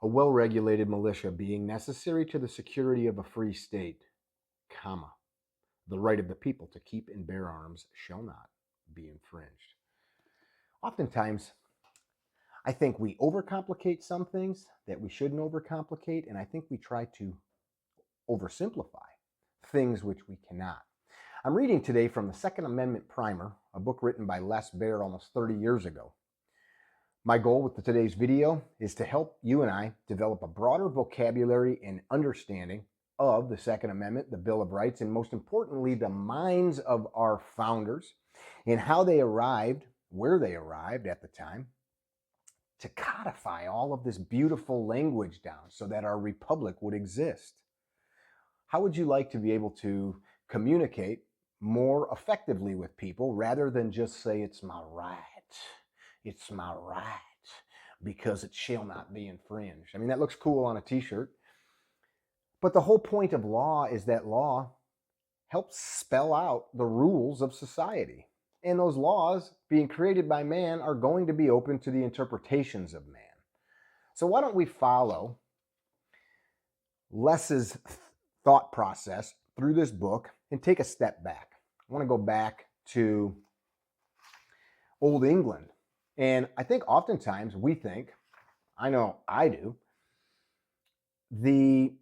a well-regulated militia being necessary to the security of a free state, comma, the right of the people to keep and bear arms shall not be infringed. Oftentimes, I think we overcomplicate some things that we shouldn't overcomplicate, and I think we try to oversimplify things which we cannot. I'm reading today from the Second Amendment Primer, a book written by Les Baer almost 30 years ago. My goal with today's video is to help you and I develop a broader vocabulary and understanding of the Second Amendment, the Bill of Rights, and most importantly, the minds of our founders and how they arrived, where they arrived at the time, to codify all of this beautiful language down so that our republic would exist. How would you like to be able to communicate more effectively with people rather than just say, it's my right, because it shall not be infringed? I mean, that looks cool on a t-shirt, but the whole point of law is that law helps spell out the rules of society. And those laws being created by man are going to be open to the interpretations of man. So why don't we follow Les's thought process through this book and take a step back. I want to go back to Old England. And I think oftentimes we think, I know I do, the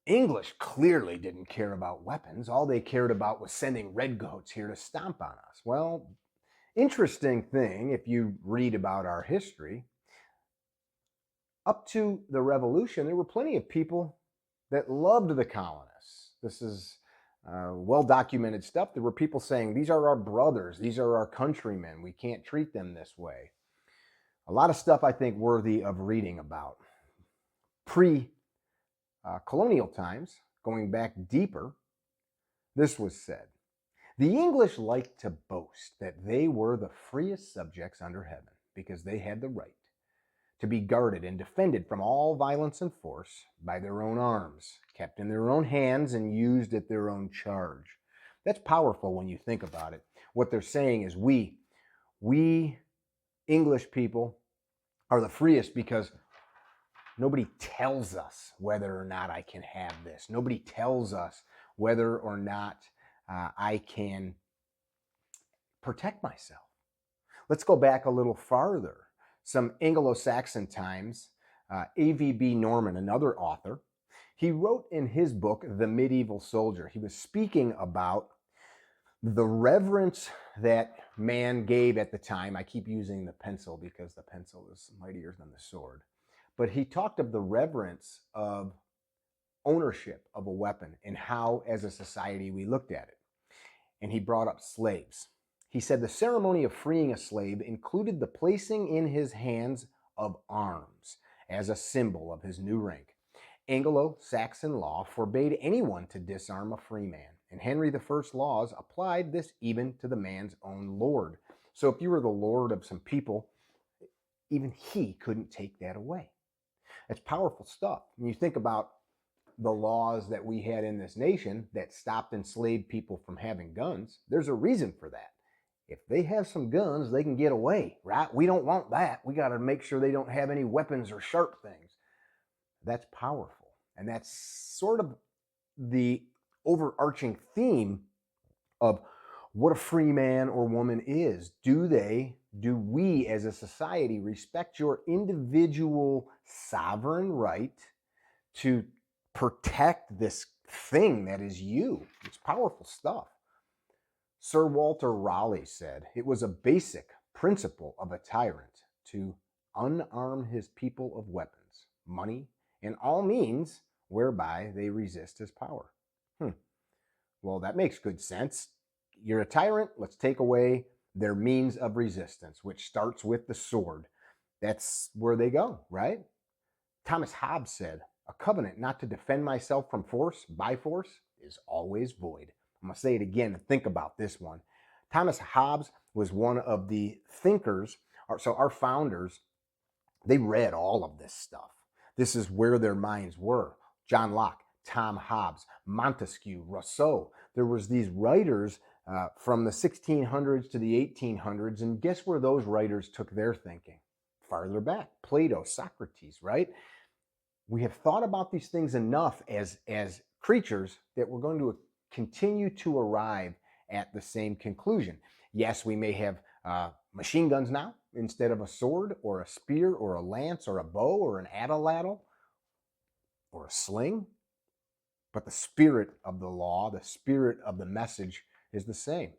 English clearly didn't care about weapons. All they cared about was sending redcoats here to stomp on us. Well, interesting thing, if you read about our history, up to the Revolution, there were plenty of people that loved the colonists. This is well-documented stuff. There were people saying, these are our brothers, these are our countrymen, we can't treat them this way. A lot of stuff I think worthy of reading about. Pre-colonial times, going back deeper, this was said. The English liked to boast that they were the freest subjects under heaven because they had the right to be guarded and defended from all violence and force by their own arms, kept in their own hands and used at their own charge. That's powerful when you think about it. What they're saying is we English people are the freest because nobody tells us whether or not I can have this. Nobody tells us whether or not I can protect myself. Let's go back a little farther. Some Anglo-Saxon times, A.V.B. Norman, another author, he wrote in his book, The Medieval Soldier, he was speaking about the reverence that man gave at the time. I keep using the pencil because the pencil is mightier than the sword. But he talked of the reverence of ownership of a weapon and how, as a society, we looked at it. And he brought up slaves. He said the ceremony of freeing a slave included the placing in his hands of arms as a symbol of his new rank. Anglo-Saxon law forbade anyone to disarm a free man, and Henry I's laws applied this even to the man's own lord. So if you were the lord of some people, even he couldn't take that away. It's powerful stuff. When you think about the laws that we had in this nation that stopped enslaved people from having guns, there's a reason for that. If they have some guns, they can get away, right? We don't want that. We got to make sure they don't have any weapons or sharp things. That's powerful. And that's sort of the overarching theme of what a free man or woman is. Do we as a society respect your individual sovereign right to protect this thing that is you? It's powerful stuff. Sir Walter Raleigh said it was a basic principle of a tyrant to unarm his people of weapons, money, and all means whereby they resist his power. Well, that makes good sense. You're a tyrant, let's take away their means of resistance, which starts with the sword. That's where they go, right? Thomas Hobbes said, a covenant not to defend myself from force by force is always void. I'm going to say it again and think about this one. Thomas Hobbes was one of the thinkers, so our founders, they read all of this stuff. This is where their minds were. John Locke, Tom Hobbes, Montesquieu, Rousseau. There was these writers from the 1600s to the 1800s, and guess where those writers took their thinking? farther back, Plato, Socrates, right? We have thought about these things enough as creatures that we're going to continue to arrive at the same conclusion. Yes, we may have machine guns now instead of a sword or a spear or a lance or a bow or an atlatl or a sling, but the spirit of the law, the spirit of the message is the same.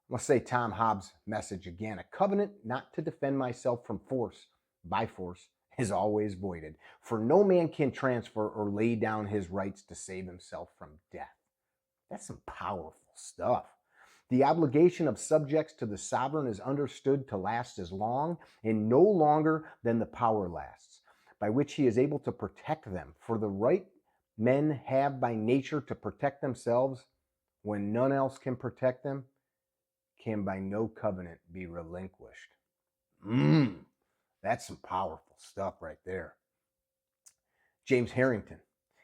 Let's say Tom Hobbes' message again: a covenant not to defend myself from force by force is always voided, for no man can transfer or lay down his rights to save himself from death. That's some powerful stuff. The obligation of subjects to the sovereign is understood to last as long and no longer than the power lasts, by which he is able to protect them. For the right men have by nature to protect themselves, when none else can protect them, can by no covenant be relinquished. That's some powerful stuff right there. James Harrington,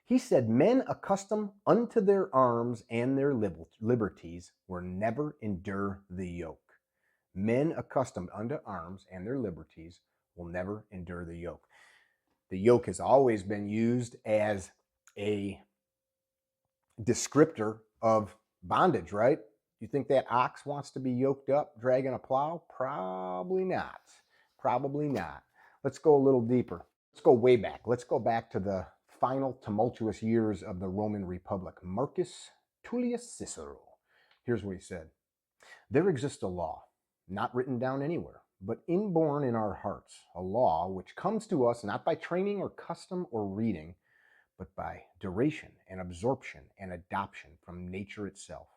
he said, men accustomed unto their arms and their liberties will never endure the yoke. Men accustomed unto arms and their liberties will never endure the yoke. The yoke has always been used as a descriptor of bondage, right? You think that ox wants to be yoked up dragging a plow? Probably not. Probably not. Let's go a little deeper. Let's go way back. Let's go back to the final tumultuous years of the Roman Republic. Marcus Tullius Cicero. Here's what he said. There exists a law, not written down anywhere, but inborn in our hearts, a law which comes to us not by training or custom or reading, but by duration and absorption and adoption from nature itself.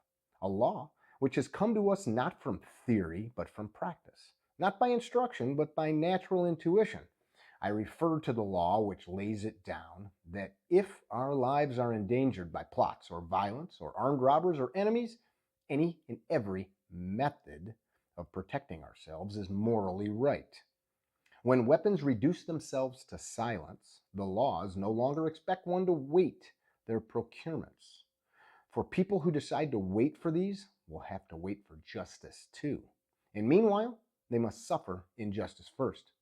A law which has come to us not from theory, but from practice, not by instruction, but by natural intuition. I refer to the law which lays it down that if our lives are endangered by plots or violence or armed robbers or enemies, any and every method of protecting ourselves is morally right. When weapons reduce themselves to silence, the laws no longer expect one to wait their procurements. For people who decide to wait for these will have to wait for justice too. And meanwhile, they must suffer injustice first.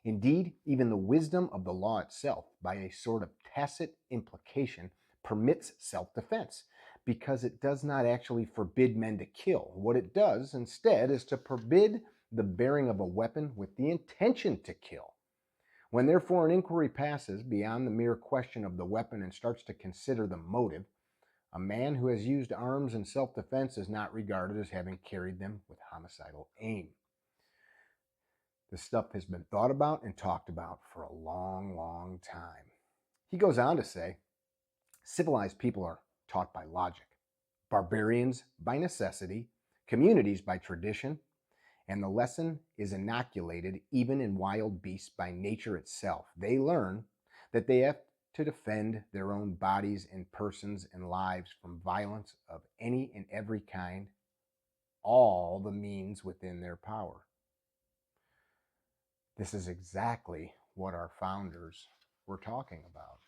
Indeed, even the wisdom of the law itself, by a sort of tacit implication, permits self-defense, because it does not actually forbid men to kill. What it does instead is to forbid the bearing of a weapon with the intention to kill. When therefore an inquiry passes beyond the mere question of the weapon and starts to consider the motive, a man who has used arms in self-defense is not regarded as having carried them with homicidal aim. This stuff has been thought about and talked about for a long, long time. He goes on to say, civilized people are taught by logic, barbarians by necessity, communities by tradition, and the lesson is inoculated even in wild beasts by nature itself. They learn that they have to defend their own bodies and persons and lives from violence of any and every kind, all the means within their power. This is exactly what our founders were talking about.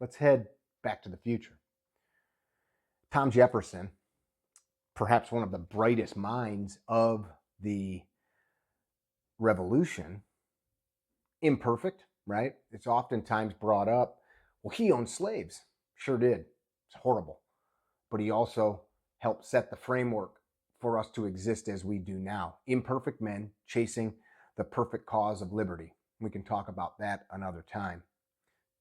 Let's head back to the future. Tom Jefferson, perhaps one of the brightest minds of the revolution, imperfect, right? It's oftentimes brought up, well, he owned slaves. Sure did. It's horrible. But he also helped set the framework for us to exist as we do now. Imperfect men chasing the perfect cause of liberty. We can talk about that another time.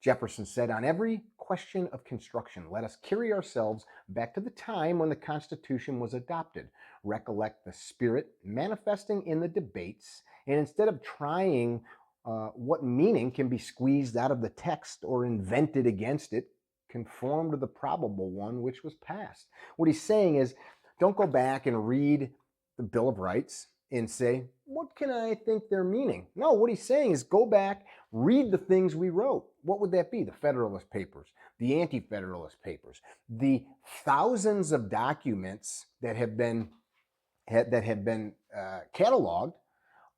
Jefferson said, on every question of construction, let us carry ourselves back to the time when the Constitution was adopted. Recollect the spirit manifesting in the debates, and instead of trying what meaning can be squeezed out of the text or invented against it, conform to the probable one which was passed. What he's saying is, don't go back and read the Bill of Rights and say, what can I think they're meaning? No, what he's saying is go back, read the things we wrote. What would that be? The Federalist Papers, the Anti-Federalist Papers, the thousands of documents that have been cataloged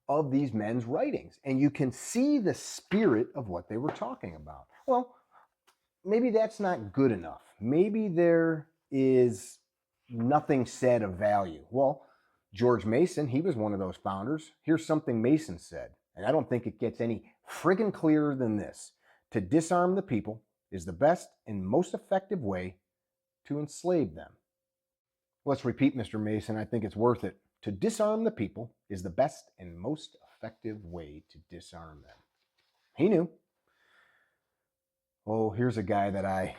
of these men's writings. And you can see the spirit of what they were talking about. Well, maybe that's not good enough. Maybe there is nothing said of value. Well, George Mason, he was one of those founders. Here's something Mason said. And I don't think it gets any friggin' clearer than this. To disarm the people is the best and most effective way to enslave them. Let's repeat, Mr. Mason. I think it's worth it. To disarm the people is the best and most effective way to disarm them. He knew. Oh, here's a guy that I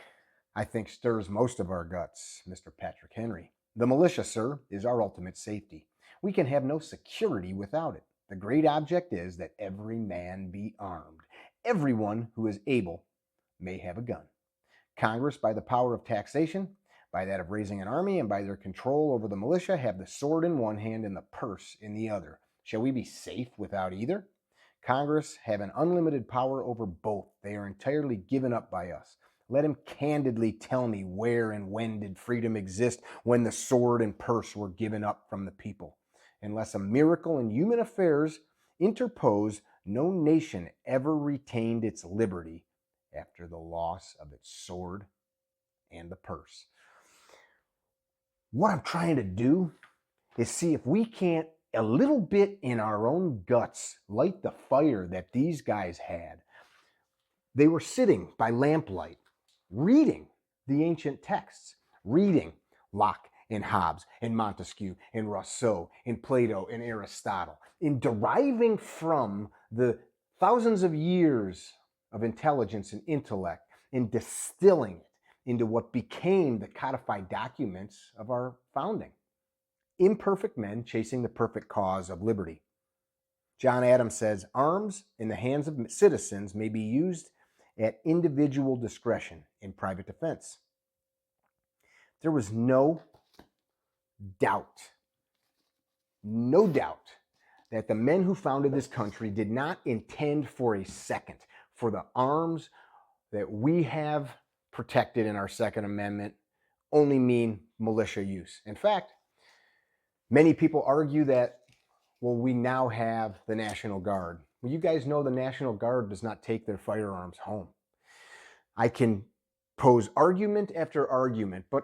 think stirs most of our guts, Mr. Patrick Henry. The militia, sir, is our ultimate safety. We can have no security without it. The great object is that every man be armed. Everyone who is able may have a gun. Congress, by the power of taxation, by that of raising an army, and by their control over the militia, have the sword in one hand and the purse in the other. Shall we be safe without either? Congress have an unlimited power over both. They are entirely given up by us. Let him candidly tell me where and when did freedom exist when the sword and purse were given up from the people. Unless a miracle in human affairs interpose, no nation ever retained its liberty after the loss of its sword and the purse. What I'm trying to do is see if we can't, a little bit in our own guts, light the fire that these guys had. They were sitting by lamplight, reading the ancient texts, reading Locke and Hobbes and Montesquieu and Rousseau and Plato and Aristotle, in deriving from the thousands of years of intelligence and intellect and distilling it into what became the codified documents of our founding. Imperfect men chasing the perfect cause of liberty. John Adams says, arms in the hands of citizens may be used at individual discretion in private defense. There was no doubt that the men who founded this country did not intend for a second for the arms that we have protected in our Second Amendment only mean militia use. In fact, many people argue that, well, we now have the National Guard. Well, you guys know the National Guard does not take their firearms home. I can pose argument after argument, but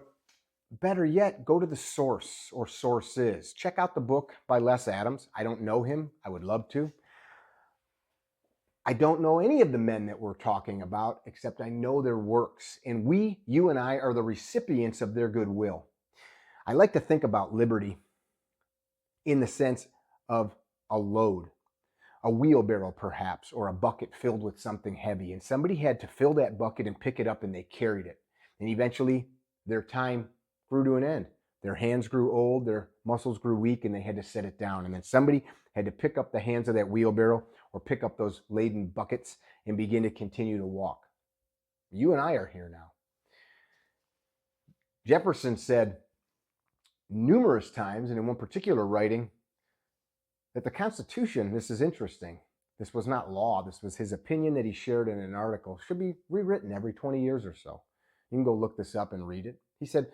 better yet, go to the source or sources. Check out the book by Les Adams. I don't know him. I would love to. I don't know any of the men that we're talking about, except I know their works. And you and I, are the recipients of their goodwill. I like to think about liberty in the sense of a load, a wheelbarrow perhaps, or a bucket filled with something heavy. And somebody had to fill that bucket and pick it up, and they carried it. And eventually their time grew to an end. Their hands grew old, their muscles grew weak, and they had to set it down. And then somebody had to pick up the hands of that wheelbarrow or pick up those laden buckets and begin to continue to walk. You and I are here now. Jefferson said numerous times, and in one particular writing, that the Constitution, this is interesting, this was not law, this was his opinion that he shared in an article, should be rewritten every 20 years or so. You can go look this up and read it. He said,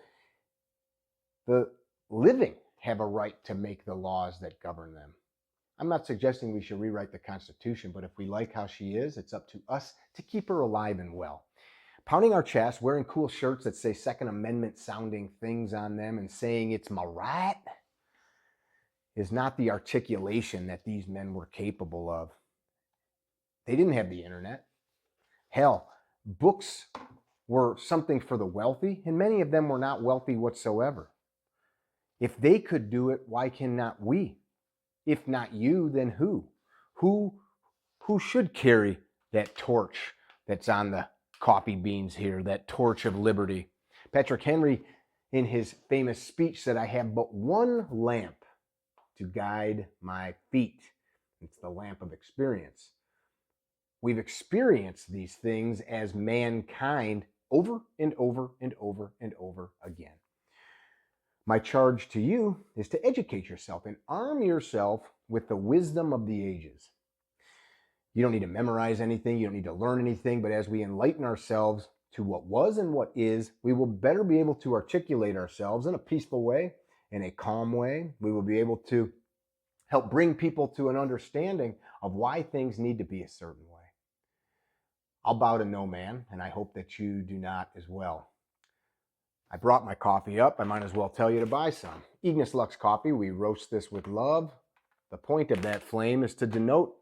the living have a right to make the laws that govern them. I'm not suggesting we should rewrite the Constitution, but if we like how she is, it's up to us to keep her alive and well. Pounding our chest, wearing cool shirts that say Second Amendment sounding things on them and saying it's my right is not the articulation that these men were capable of. They didn't have the internet. Hell, books were something for the wealthy, and many of them were not wealthy whatsoever. If they could do it, why cannot we? If not you, then who? Who should carry that torch that's on the coffee beans here, that torch of liberty? Patrick Henry, in his famous speech, said, I have but one lamp to guide my feet. It's the lamp of experience. We've experienced these things as mankind over and over and over and over again. My charge to you is to educate yourself and arm yourself with the wisdom of the ages. You don't need to memorize anything, you don't need to learn anything, but as we enlighten ourselves to what was and what is, we will better be able to articulate ourselves in a peaceful way, in a calm way. We will be able to help bring people to an understanding of why things need to be a certain way. I'll bow to no man, and I hope that you do not as well. I brought my coffee up. I might as well tell you to buy some. Ignis Lux coffee. We roast this with love. The point of that flame is to denote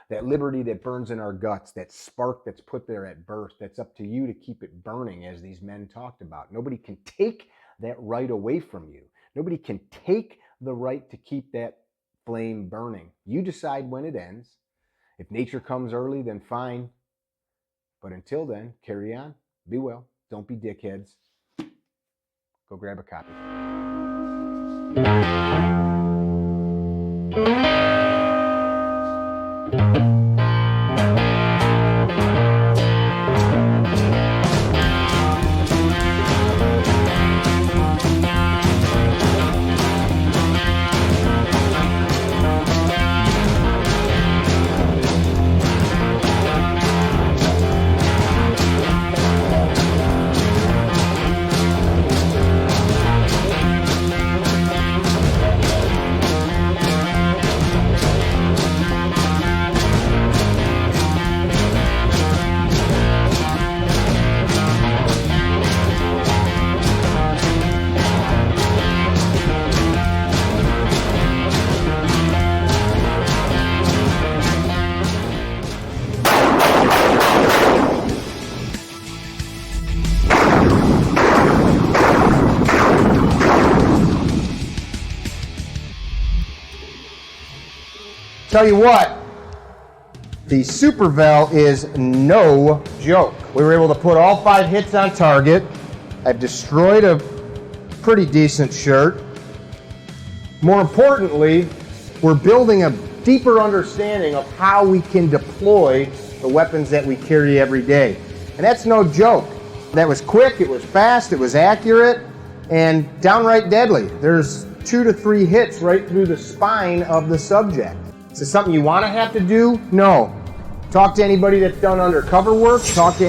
that liberty that burns in our guts, that spark that's put there at birth, that's up to you to keep it burning, as these men talked about. Nobody can take that right away from you. Nobody can take the right to keep that flame burning. You decide when it ends. If nature comes early, then fine. But until then, carry on. Be well. Don't be dickheads. Go grab a copy. Tell you what, the Super Vel is no joke. We were able to put all 5 hits on target. I've destroyed a pretty decent shirt. More importantly, we're building a deeper understanding of how we can deploy the weapons that we carry every day. And that's no joke. That was quick, it was fast, it was accurate, and downright deadly. There's 2 to 3 hits right through the spine of the subject. Is this something you want to have to do? No. Talk to anybody that's done undercover work. Talk to